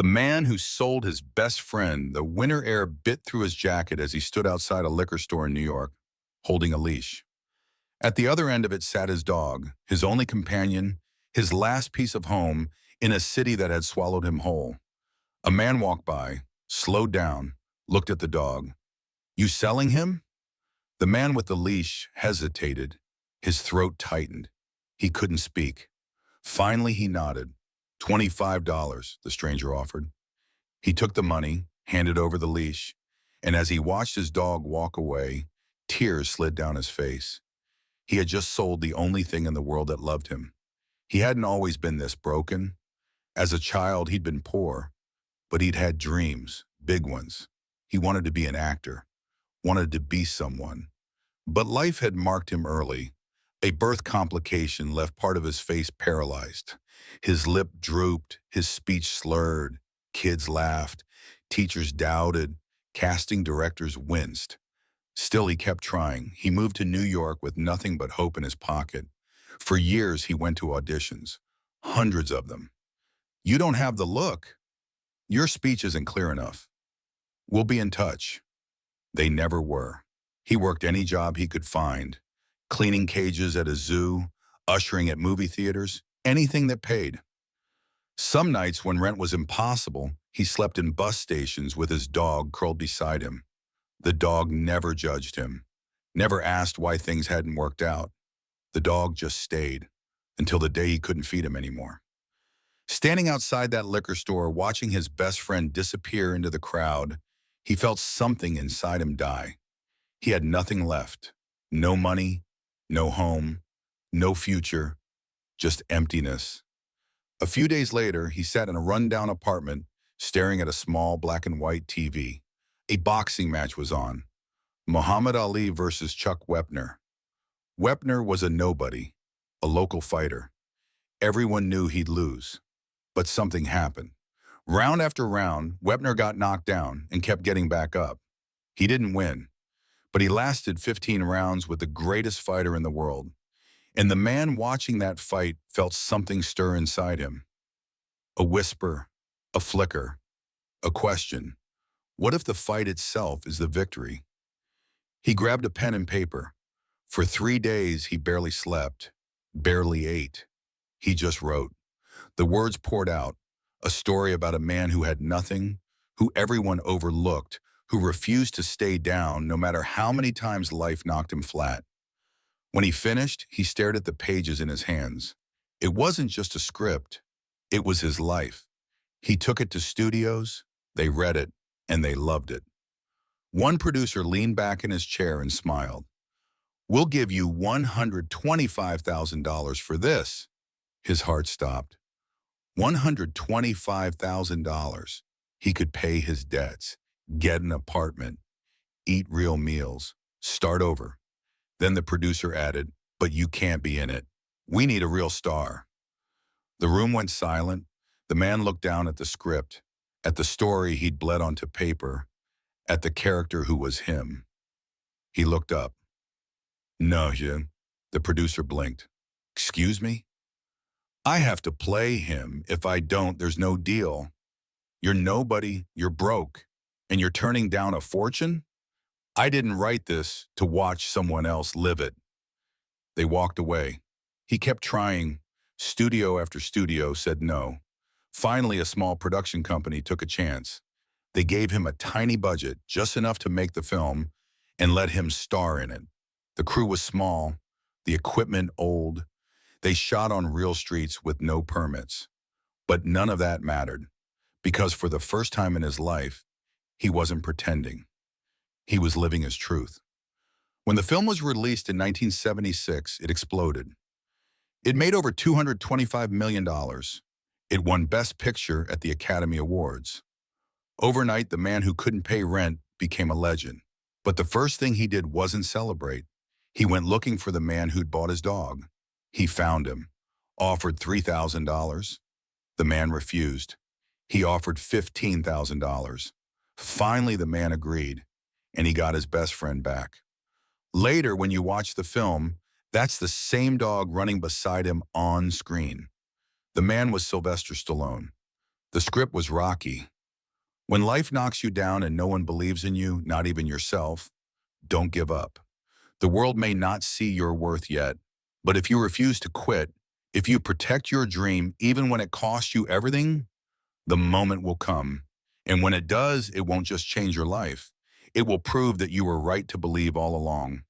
The man who sold his best friend, the winter air bit through his jacket as he stood outside a liquor store in New York, holding a leash. At the other end of it sat his dog, his only companion, his last piece of home in a city that had swallowed him whole. A man walked by, slowed down, looked at the dog. "You selling him?" The man with the leash hesitated. His throat tightened. He couldn't speak. Finally, he nodded. $25, the stranger offered. He took the money, handed over the leash, and as he watched his dog walk away, tears slid down his face. He had just sold the only thing in the world that loved him. He hadn't always been this broken. As a child, he'd been poor, but he'd had dreams, big ones. He wanted to be an actor, wanted to be someone. But life had marked him early. A birth complication left part of his face paralyzed. His lip drooped, his speech slurred. Kids laughed, teachers doubted, casting directors winced. Still, he kept trying. He moved to New York with nothing but hope in his pocket. For years, he went to auditions, hundreds of them. "You don't have the look. Your speech isn't clear enough. We'll be in touch." They never were. He worked any job he could find, cleaning cages at a zoo, ushering at movie theaters, anything that paid. Some nights when rent was impossible, he slept in bus stations with his dog curled beside him. The dog never judged him, never asked why things hadn't worked out. The dog just stayed until the day he couldn't feed him anymore. Standing outside that liquor store, watching his best friend disappear into the crowd, he felt something inside him die. He had nothing left. No money, no home, no future, just emptiness. A few days later, he sat in a rundown apartment, staring at a small black and white TV. A boxing match was on. Muhammad Ali versus Chuck Wepner. Wepner was a nobody, a local fighter. Everyone knew he'd lose. But something happened. Round after round, Wepner got knocked down and kept getting back up. He didn't win, but he lasted 15 rounds with the greatest fighter in the world. And the man watching that fight felt something stir inside him. A whisper, a flicker, a question. What if the fight itself is the victory? He grabbed a pen and paper. For 3 days, he barely slept, barely ate. He just wrote. The words poured out, a story about a man who had nothing, who everyone overlooked, who refused to stay down no matter how many times life knocked him flat. When he finished, he stared at the pages in his hands. It wasn't just a script. It was his life. He took it to studios, they read it, and they loved it. One producer leaned back in his chair and smiled. "We'll give you $125,000 for this." His heart stopped. $125,000. He could pay his debts, get an apartment, eat real meals, start over. Then the producer added, "But you can't be in it. We need a real star." The room went silent. The man looked down at the script, at the story he'd bled onto paper, at the character who was him. He looked up. "No, Jim." The producer blinked. "Excuse me? I have to play him. If I don't, there's no deal. You're nobody, you're broke, and you're turning down a fortune? I didn't write this to watch someone else live it." They walked away. He kept trying. Studio after studio said no. Finally, a small production company took a chance. They gave him a tiny budget, just enough to make the film, and let him star in it. The crew was small, the equipment old. They shot on real streets with no permits. But none of that mattered, because for the first time in his life, he wasn't pretending. He was living his truth. When the film was released in 1976, it exploded. It made over $225 million. It won Best Picture at the Academy Awards. Overnight, the man who couldn't pay rent became a legend. But the first thing he did wasn't celebrate. He went looking for the man who'd bought his dog. He found him, offered $3,000. The man refused. He offered $15,000. Finally, the man agreed, and he got his best friend back. Later, when you watch the film, that's the same dog running beside him on screen. The man was Sylvester Stallone. The script was Rocky. When life knocks you down and no one believes in you, not even yourself, don't give up. The world may not see your worth yet, but if you refuse to quit, if you protect your dream even when it costs you everything, the moment will come. And when it does, it won't just change your life. It will prove that you were right to believe all along.